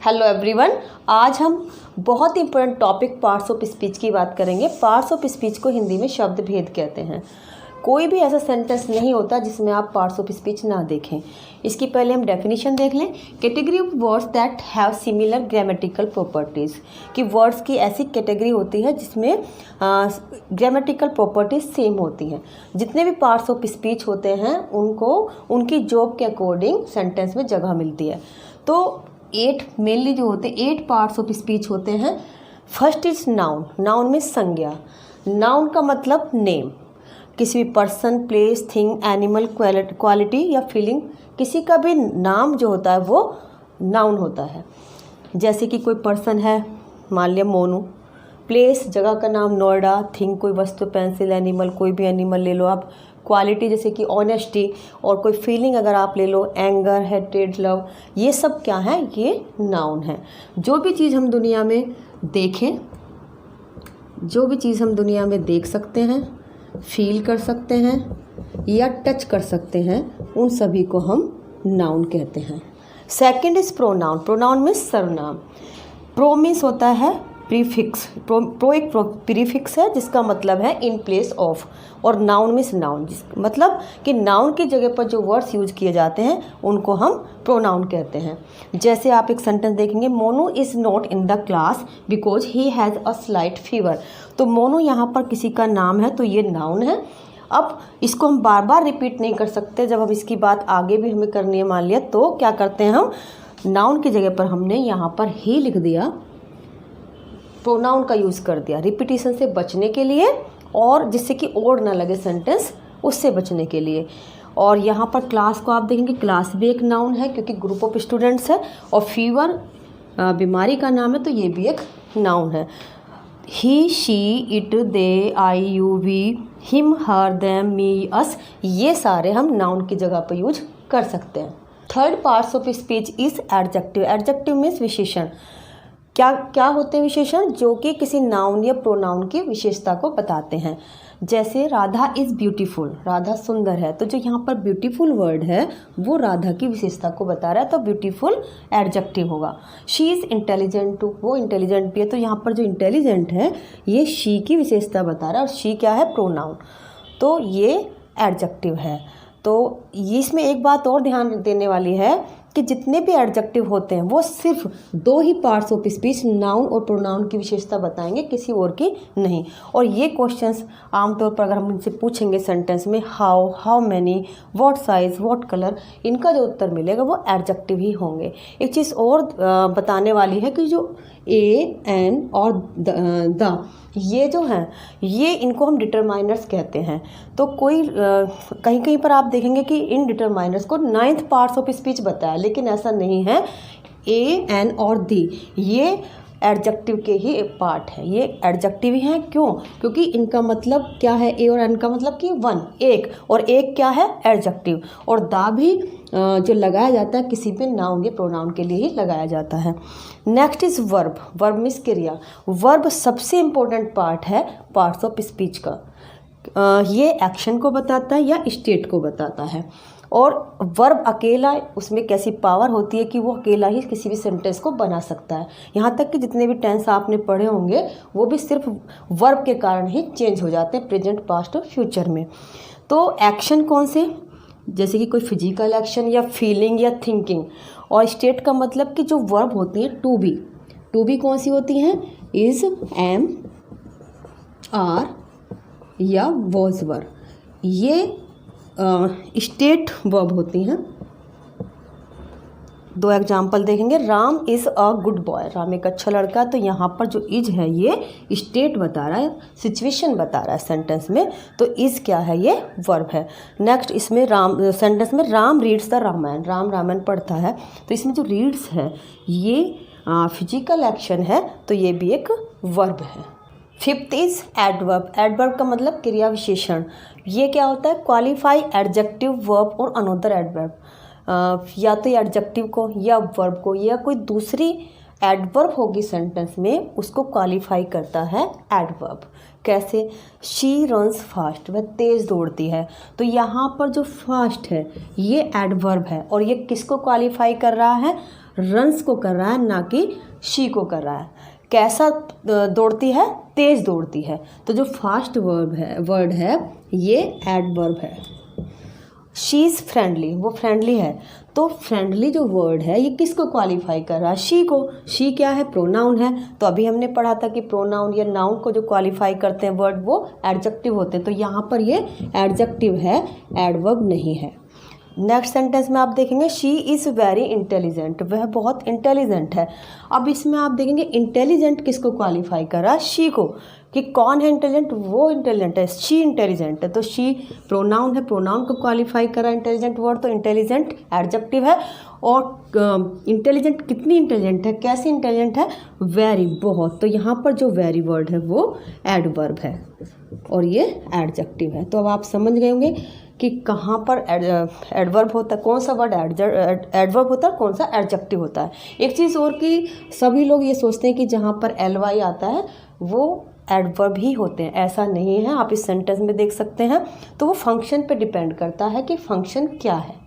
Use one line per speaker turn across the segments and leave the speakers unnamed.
Hello everyone, आज हम बहुत important topic parts of speech की बात करेंगे। पार्ट्स ऑफ स्पीच को हिंदी में शब्द भेद कहते हैं। कोई भी ऐसा सेंटेंस नहीं होता जिसमें आप पार्ट्स ऑफ स्पीच ना देखें। इसकी पहले हम डेफिनेशन देख लें। Category of words that have similar grammatical properties, कि वर्ड्स की ऐसी कैटेगरी होती है जिसमें ग्रामेटिकल प्रॉपर्टीज सेम होती हैं। जितने भी पार्ट्स ऑफ स्पीच होते हैं उनको उनकी जॉब के अकॉर्डिंग सेंटेंस में जगह मिलती है। तो 8 मेनली जो होते हैं 8 पार्ट्स ऑफ स्पीच होते हैं। First is noun. नाउन में संज्ञा। नाउन का मतलब नेम, किसी भी person, place, thing, animal, quality या फीलिंग, किसी का भी नाम जो होता है वो नाउन होता है। जैसे कि कोई पर्सन है, मान लिया मोनू। प्लेस जगह का नाम नोएडा। थिंग कोई वस्तु, पेंसिल, एनिमल कोई भी एनिमल ले लो आप। क्वालिटी जैसे कि ऑनेस्टी, और कोई फीलिंग अगर आप ले लो, एंगर, हेट्रेड, लव, ये सब क्या है? ये नाउन है। जो भी चीज़ हम दुनिया में देखें, जो भी चीज़ हम दुनिया में देख सकते हैं, फील कर सकते हैं या टच कर सकते हैं, उन सभी को हम नाउन कहते हैं। Second is pronoun. प्रोनाउन में सर्वनाम। प्रो मीन्स होता है प्रीफिक्स। प्रो एक प्रीफिक्स है जिसका मतलब है इन प्लेस ऑफ, और नाउन मीन्स नाउन, मतलब कि नाउन की जगह पर जो वर्ड्स यूज किए जाते हैं उनको हम प्रोनाउन कहते हैं। जैसे आप एक सेंटेंस देखेंगे, Monu is not in the class because he has a slight fever. तो मोनू यहाँ पर किसी का नाम है, तो ये नाउन है। अब इसको हम बार बार रिपीट नहीं कर सकते। जब हम इसकी बात आगे भी हमें करनी है मान लिया, तो क्या करते हैं हम, नाउन की जगह पर हमने यहाँ पर ही लिख दिया, प्रोनाउन का यूज़ कर दिया रिपीटिशन से बचने के लिए, और जिससे कि ओड ना लगे सेंटेंस, उससे बचने के लिए। और यहाँ पर क्लास को आप देखेंगे, क्लास भी एक नाउन है क्योंकि ग्रुप ऑफ स्टूडेंट्स है, और फीवर बीमारी का नाम है, तो ये भी एक नाउन है। He, she, it, they, I, you, we, him, her, them, me, us, ये सारे हम नाउन की जगह पर यूज कर सकते हैं। Third parts of speech is adjective. Adjective means विशेषण। क्या होते हैं विशेषण? जो कि किसी नाउन या प्रोनाउन की विशेषता को बताते हैं। जैसे राधा इज़ ब्यूटीफुल, राधा सुंदर है, तो जो यहाँ पर ब्यूटीफुल वर्ड है वो राधा की विशेषता को बता रहा है, तो ब्यूटीफुल एडजेक्टिव होगा। शी इज़ इंटेलिजेंट टू, वो इंटेलिजेंट भी है, तो यहाँ पर जो इंटेलिजेंट है ये शी की विशेषता बता रहा है, और शी क्या है? प्रोनाउन, तो ये एडजेक्टिव है। तो इसमें एक बात और ध्यान देने वाली है कि जितने भी एडजेक्टिव होते हैं वो सिर्फ 2 ही पार्ट्स ऑफ स्पीच, नाउन और प्रोनाउन की विशेषता बताएंगे, किसी और की नहीं। और ये क्वेश्चंस आमतौर पर अगर हम इनसे पूछेंगे सेंटेंस में, how many, what size, what colour, इनका जो उत्तर मिलेगा वो एडजेक्टिव ही होंगे। एक चीज़ और बताने वाली है कि जो ए, एन और द, ये जो हैं, ये इनको हम डिटरमाइनर्स कहते हैं। तो कोई कहीं कहीं पर आप देखेंगे कि इन डिटरमाइनर्स को 9th पार्ट्स ऑफ स्पीच बताया, लेकिन ऐसा नहीं है। ए, एन और दी ये एडजेक्टिव के ही एक पार्ट है, ये एडजेक्टिव ही हैं। क्यों? क्योंकि इनका मतलब क्या है? ए और एन का मतलब कि 1, एक, और एक क्या है? एडजेक्टिव। और दा भी जो लगाया जाता है किसी भी नाउन या प्रोनाउन के लिए ही लगाया जाता है। Next is verb. Verb means क्रिया। वर्ब सबसे इम्पोर्टेंट पार्ट है पार्ट्स ऑफ स्पीच का। ये एक्शन को बताता है या स्टेट को बताता है, और वर्ब अकेला, उसमें कैसी पावर होती है कि वो अकेला ही किसी भी सेंटेंस को बना सकता है। यहाँ तक कि जितने भी टेंस आपने पढ़े होंगे वो भी सिर्फ वर्ब के कारण ही चेंज हो जाते हैं, प्रेजेंट, पास्ट और फ्यूचर में। तो एक्शन कौन से? जैसे कि कोई फिजिकल एक्शन या फीलिंग या थिंकिंग। और स्टेट का मतलब कि जो वर्ब होती हैं टू बी। टू बी कौन सी होती हैं? इज़, एम, आर या वॉज वर, ये स्टेट वर्ब होती हैं। 2 एग्जाम्पल देखेंगे। Ram is a good boy, Ram एक अच्छा लड़का, तो यहाँ पर जो इज है ये स्टेट बता रहा है, सिचुएशन बता रहा है सेंटेंस में, तो इज़ क्या है? ये वर्ब है। नेक्स्ट इसमें सेंटेंस में राम रीड्स द रामायण, राम रामायण पढ़ता है, तो इसमें जो रीड्स है ये फिजिकल एक्शन है, तो ये भी एक वर्ब है। 5th is adverb. एडवर्ब का मतलब क्रिया विशेषण। ये क्या होता है? क्वालिफाई एडजेक्टिव, वर्ब और अनदर एडवर्ब। या तो एडजेक्टिव को या वर्ब को या कोई दूसरी एडवर्ब होगी सेंटेंस में, उसको क्वालिफाई करता है एडवर्ब। कैसे? शी रन्स फास्ट, वह तेज़ दौड़ती है, तो यहाँ पर जो फास्ट है ये एडवर्ब है, और ये किसको क्वालिफाई कर रहा है? रन्स को कर रहा है, ना कि शी को कर रहा है। कैसा दौड़ती है? तेज़ दौड़ती है। तो जो फास्ट वर्ड है ये एडवर्ब है। शी इज़ फ्रेंडली, वो फ्रेंडली है। तो फ्रेंडली जो वर्ड है ये किसको क्वालिफाई कर रहा है? शी को। शी क्या है? प्रोनाउन है। तो अभी हमने पढ़ा था कि प्रोनाउन या नाउन को जो क्वालिफाई करते हैं वर्ड वो एडजेक्टिव होते हैं। तो यहाँ पर ये एडजेक्टिव है, एडवर्ब नहीं है। नेक्स्ट सेंटेंस में आप देखेंगे शी इज़ वेरी इंटेलिजेंट, वह बहुत इंटेलिजेंट है। अब इसमें आप देखेंगे इंटेलिजेंट किसको क्वालिफाई कर रहा है? शी को। कि कौन है इंटेलिजेंट? वो इंटेलिजेंट है, शी इंटेलिजेंट है। तो शी प्रोनाउन है, प्रोनाउन को क्वालिफाई कर रहा है इंटेलिजेंट वर्ड, तो इंटेलिजेंट एडजेक्टिव है। और इंटेलिजेंट कितनी इंटेलिजेंट है, कैसी इंटेलिजेंट है? वेरी, बहुत। तो यहाँ पर जो वेरी वर्ड है वो एडवर्ब है और ये एडजेक्टिव है। तो अब आप समझ गए होंगे कि कहाँ पर एडवर्ब होता है, कौन सा वर्ड एडवर्ब होता है, कौन सा एडजेक्टिव होता है। एक चीज़ और कि सभी लोग ये सोचते हैं कि जहाँ पर ly आता है वो एडवर्ब ही होते हैं, ऐसा नहीं है। आप इस सेंटेंस में देख सकते हैं। तो वो फंक्शन पे डिपेंड करता है कि फंक्शन क्या है।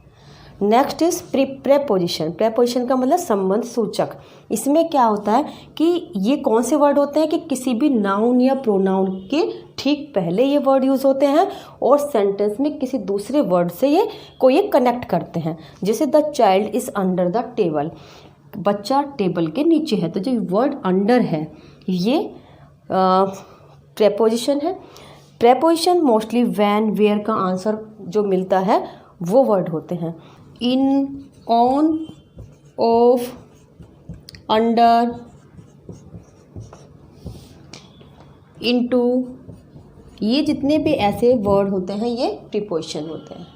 Next is preposition. प्रेपोजिशन का मतलब संबंध सूचक। इसमें क्या होता है कि ये कौन से वर्ड होते हैं कि किसी भी नाउन या प्रोनाउन के ठीक पहले ये वर्ड यूज़ होते हैं और सेंटेंस में किसी दूसरे वर्ड से ये कनेक्ट करते हैं। जैसे the child is under the table, बच्चा टेबल के नीचे है। तो जो वर्ड अंडर है ये प्रेपोजिशन है। प्रेपोजिशन मोस्टली वैन, वेयर का आंसर जो मिलता है वो वर्ड होते हैं। इन, ऑन, ऑफ, अंडर, इनटू, ये जितने भी ऐसे वर्ड होते हैं ये प्रीपोजिशन होते हैं।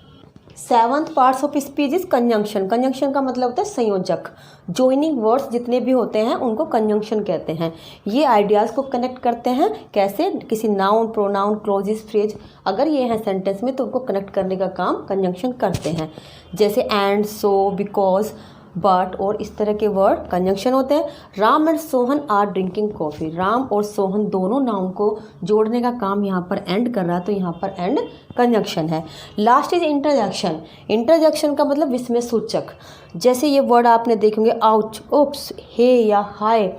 Seventh parts of speech is conjunction. Conjunction का मतलब होता है संयोजक। जॉइनिंग वर्ड्स जितने भी होते हैं उनको कंजंक्शन कहते हैं। ये आइडियाज़ को कनेक्ट करते हैं। कैसे? किसी नाउन, प्रोनाउन, क्लोजेस, फ्रेज अगर ये हैं सेंटेंस में तो उनको कनेक्ट करने का काम कंजंक्शन करते हैं। जैसे एंड, सो, बिकॉज, बट और इस तरह के वर्ड कंजंक्शन होते हैं। Ram and Sohan are drinking coffee. Ram और सोहन दोनों नाउन को जोड़ने का काम यहाँ पर एंड कर रहा है, तो यहाँ पर एंड कंजंक्शन है। Last is interjection. इंटरजेक्शन का मतलब विस्मय सूचक। जैसे ये वर्ड आपने देखेंगे आउच, ओप्स, हे या हाय,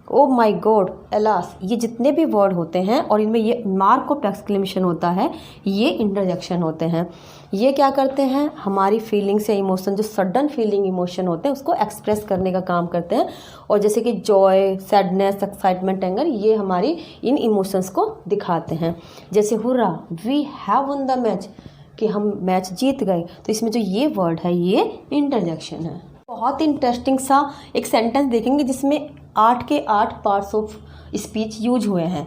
ओ माई गॉड, एलास, ये जितने भी वर्ड होते हैं और इनमें ये मार्क ऑफ एक्सक्लेमेशन होता है, ये इंटरजेक्शन होते हैं। ये क्या करते हैं? हमारी फीलिंग्स या इमोशन, जो सडन फीलिंग इमोशन होते हैं उसको एक्सप्रेस करने का काम करते हैं। और जैसे कि जॉय, सैडनेस, एक्साइटमेंट, एंगर, ये हमारी इन इमोशंस को दिखाते हैं। जैसे hurrah, we have won the match, कि हम मैच जीत गए। तो इसमें जो ये वर्ड है ये इंटरजेक्शन है। बहुत इंटरेस्टिंग सा एक सेंटेंस देखेंगे जिसमें 8 के 8 पार्ट्स ऑफ स्पीच यूज हुए हैं।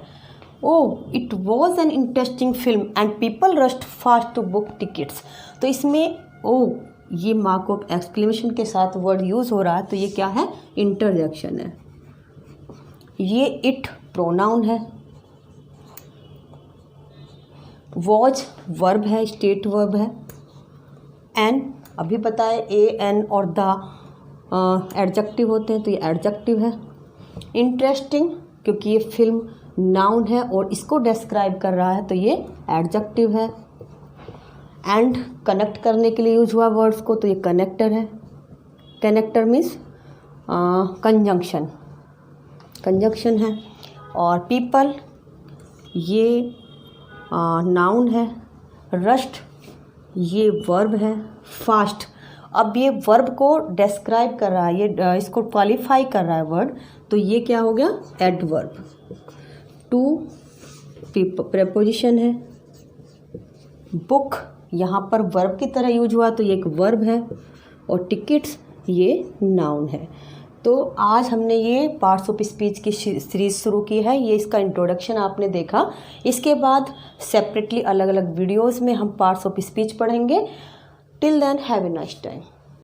Oh it was an interesting film and people rushed fast to book tickets. तो इसमें ओह ये मार्क ऑफ एक्सक्लेमेशन के साथ वर्ड यूज़ हो रहा है, तो ये क्या है? इंटरजेक्शन है। ये इट प्रोनाउन है। वॉज वर्ब है, स्टेट वर्ब है। एन अभी बताए ए, एन और द एडजेक्टिव होते हैं, तो ये एडजेक्टिव है। इंटरेस्टिंग क्योंकि ये फिल्म नाउन है और इसको डिस्क्राइब कर रहा है, तो ये एडजेक्टिव है। एंड कनेक्ट करने के लिए यूज हुआ वर्ड्स को, तो ये कनेक्टर है। कनेक्टर मीन्स कंजंक्शन, कंजंक्शन है। और पीपल ये नाउन है। रश्ड ये वर्ब है। फास्ट अब ये वर्ब को डिस्क्राइब कर रहा है, ये इसको क्वालिफाई कर रहा है वर्ड, तो ये क्या हो गया? एडवर्ब। टू प्रेपोजिशन है। बुक यहाँ पर वर्ब की तरह यूज हुआ, तो ये एक वर्ब है। और टिकट्स ये नाउन है। तो आज हमने ये पार्ट्स ऑफ स्पीच की सीरीज़ शुरू की है। ये इसका इंट्रोडक्शन आपने देखा। इसके बाद सेपरेटली अलग अलग वीडियोस में हम पार्ट्स ऑफ स्पीच पढ़ेंगे। Till then have a nice time.